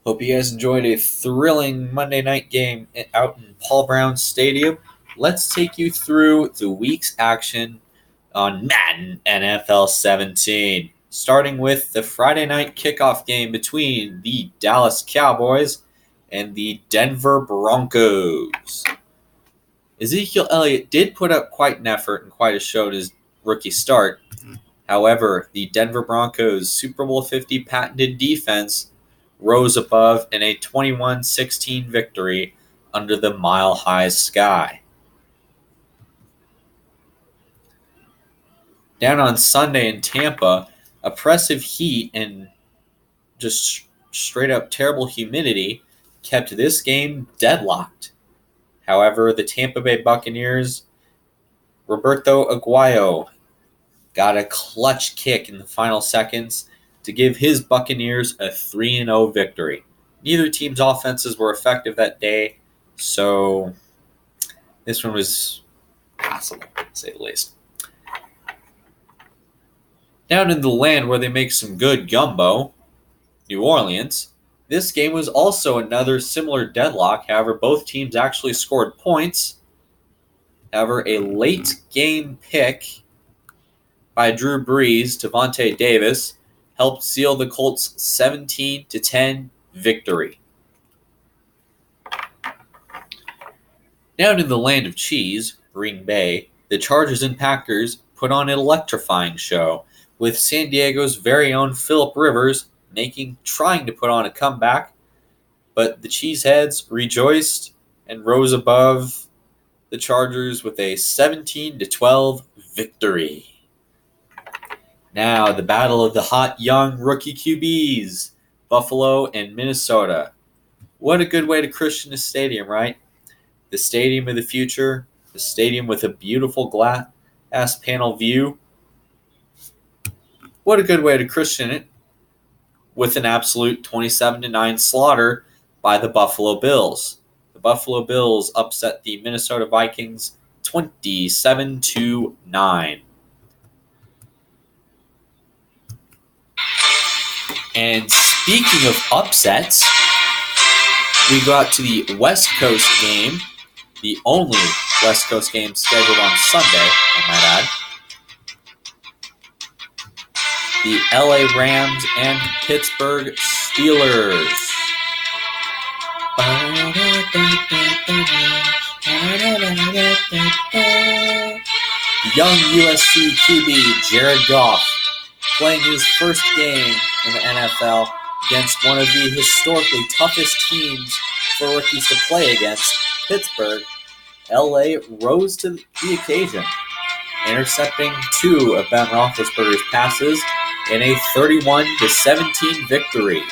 Hope you guys enjoyed a thrilling Monday night game out in Paul Brown Stadium. Let's take you through the week's action on Madden NFL 17. Starting with the Friday night kickoff game between the Dallas Cowboys and the Denver Broncos. Ezekiel Elliott did put up quite an effort and quite a show at his rookie start. However, the Denver Broncos' Super Bowl 50 patented defense rose above in a 21-16 victory under the mile-high sky. Down on Sunday in Tampa, oppressive heat and just straight-up terrible humidity kept this game deadlocked. However, the Tampa Bay Buccaneers' Roberto Aguayo got a clutch kick in the final seconds to give his Buccaneers a 3-0 victory. Neither team's offenses were effective that day, so this one was passable, to say the least. Down in the land where they make some good gumbo, New Orleans, this game was also another similar deadlock. However, both teams actually scored points. However, a late game pick by Drew Brees to Vontae Davis helped seal the Colts' 17-10 victory. Down in the land of cheese, Green Bay, the Chargers and Packers put on an electrifying show, with San Diego's very own Phillip Rivers trying to put on a comeback, but the Cheeseheads rejoiced and rose above the Chargers with a 17-12 victory. Now, the battle of the hot young rookie QBs, Buffalo and Minnesota. What a good way to christen a stadium, right? The stadium of the future, the stadium with a beautiful glass panel view. What a good way to christen it, with an absolute 27-9 slaughter by the Buffalo Bills. The Buffalo Bills upset the Minnesota Vikings 27-9. And speaking of upsets, we go out to the West Coast game, the only West Coast game scheduled on Sunday, I might add. The LA Rams and Pittsburgh Steelers. Young USC QB Jared Goff playing his first game in the NFL against one of the historically toughest teams for rookies to play against, Pittsburgh. LA rose to the occasion, intercepting two of Ben Roethlisberger's passes in a 31-17 victory.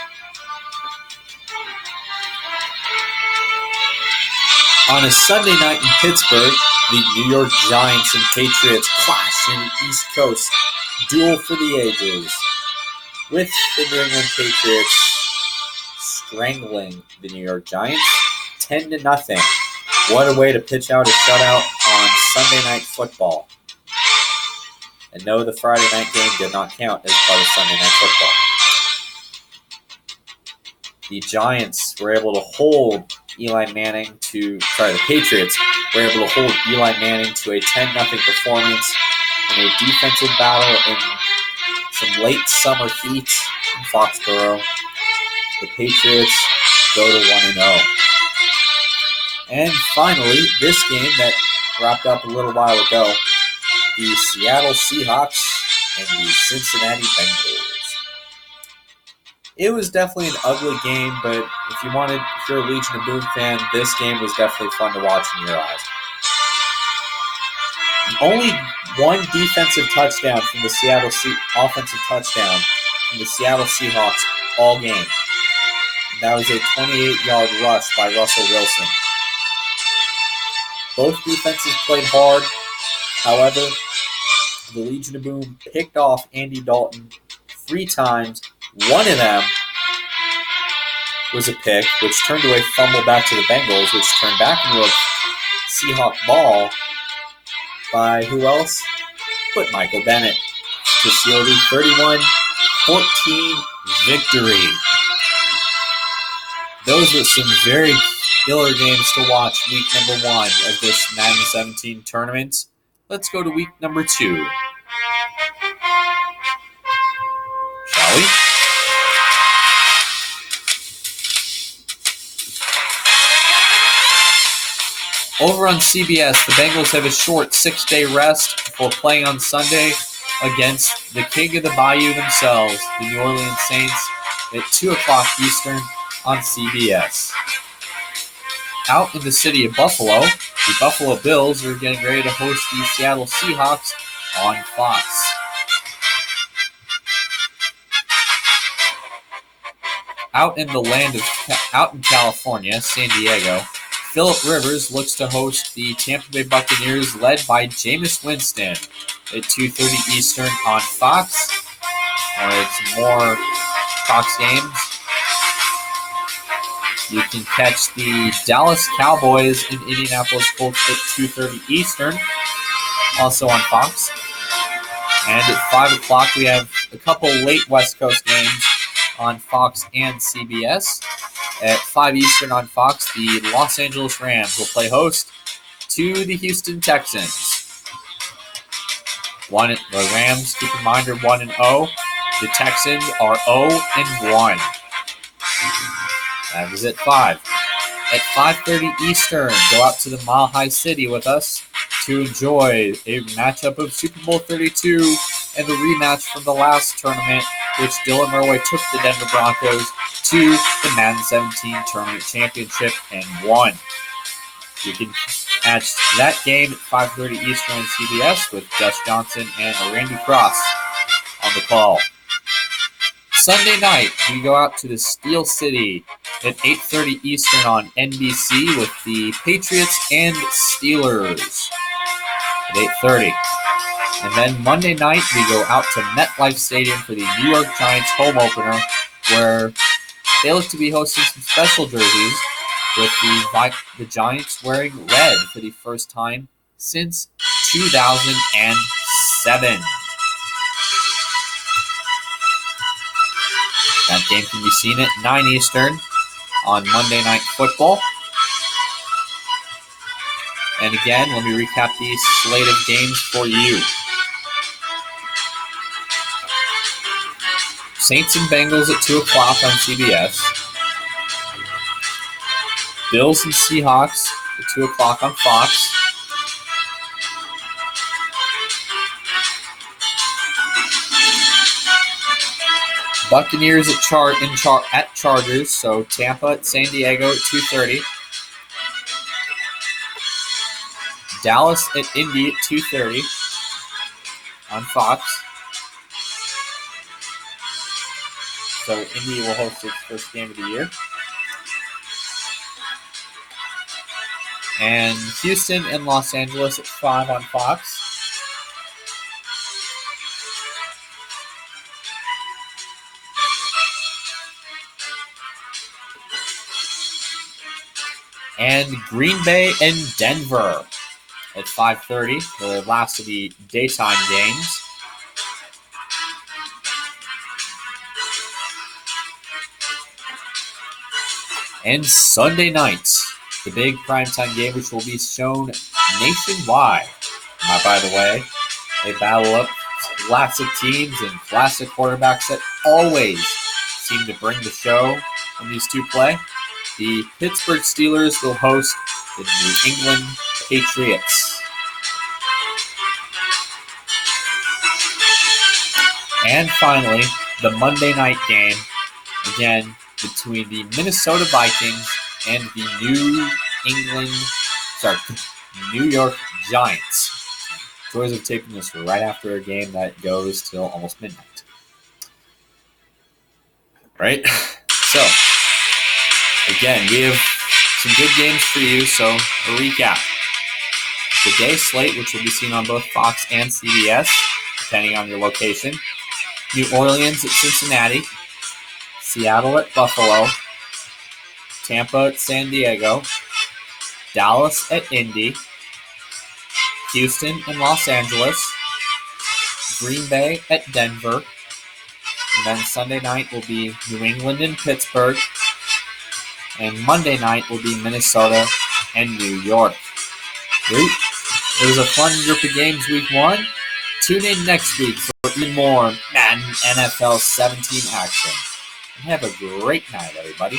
On a Sunday night in Pittsburgh, the New York Giants and Patriots clash in the East Coast duel for the ages, with the New England Patriots strangling the New York Giants 10-0. What a way to pitch out a shutout on Sunday Night Football. And no, the Friday night game did not count as part of Sunday Night Football. The Patriots were able to hold Eli Manning to a 10-0 performance in a defensive battle in some late summer heat in Foxborough. The Patriots go to 1-0. And finally, this game that wrapped up a little while ago, the Seattle Seahawks and the Cincinnati Bengals. It was definitely an ugly game, but if you're a Legion of Boom fan, this game was definitely fun to watch in your eyes. Only one defensive touchdown from the offensive touchdown from the Seattle Seahawks all game. And that was a 28-yard rush by Russell Wilson. Both defenses played hard. However, the Legion of Boom picked off Andy Dalton 3 times. One of them was a pick, which turned to a fumble back to the Bengals, which turned back into a Seahawk ball by who else but Michael Bennett to seal the 31-14 victory. those were some very killer games to watch week number 1 of this Madden 17 tournament. Let's go to week number 2. Shall we? Over on CBS, the Bengals have a short 6-day rest before playing on Sunday against the king of the bayou themselves, the New Orleans Saints, at 2 o'clock Eastern on CBS. Out in the city of Buffalo, the Buffalo Bills are getting ready to host the Seattle Seahawks on Fox. Out in California, San Diego, Phillip Rivers looks to host the Tampa Bay Buccaneers led by Jameis Winston at 2:30 Eastern on Fox. It's more Fox games. You can catch the Dallas Cowboys and Indianapolis Colts at 2:30 Eastern, also on Fox. And at 5 o'clock, we have a couple late West Coast games on Fox and CBS. At 5 Eastern on Fox, the Los Angeles Rams will play host to the Houston Texans. The Rams, keep in mind, are 1-0. The Texans are 0-1. That is at 5. At 5:30 Eastern, go out to the Mile High City with us to enjoy a matchup of Super Bowl 32 and the rematch from the last tournament, which Dylan Murray took the Denver Broncos to the Madden 17 Tournament Championship and won. You can catch that game at 5:30 Eastern on CBS with Gus Johnson and Randy Cross on the call. Sunday night, we go out to the Steel City at 8:30 Eastern on NBC with the Patriots and Steelers at 8:30. And then Monday night, we go out to MetLife Stadium for the New York Giants home opener, where they look to be hosting some special jerseys with the Giants wearing red for the first time since 2007. That game can be seen at 9 Eastern on Monday Night Football. And again, let me recap these slate of games for you. Saints and Bengals at 2 o'clock on CBS. Bills and Seahawks at 2 o'clock on Fox. Buccaneers at Chargers, so Tampa at San Diego at 2:30. Dallas at Indy at 2:30 on Fox. So Indy will host its first game of the year. And Houston and Los Angeles at 5 on Fox. And Green Bay and Denver at 5:30, the last of the daytime games. And Sunday night, the big primetime game, which will be shown nationwide. By the way, they battle up classic teams and classic quarterbacks that always seem to bring the show when these two play. The Pittsburgh Steelers will host the New England Patriots. And finally, the Monday night game, again, between the Minnesota Vikings and the New York Giants. Joys of taping this right after a game that goes till almost midnight. Right? So, again, we have some good games for you, so a recap. The day slate, which will be seen on both Fox and CBS, depending on your location. New Orleans at Cincinnati. Seattle at Buffalo. Tampa at San Diego. Dallas at Indy. Houston and Los Angeles. Green Bay at Denver. And then Sunday night will be New England and Pittsburgh. And Monday night will be Minnesota and New York. It was a fun group of games week 1. Tune in next week for even more Madden NFL 17 action. And have a great night, everybody.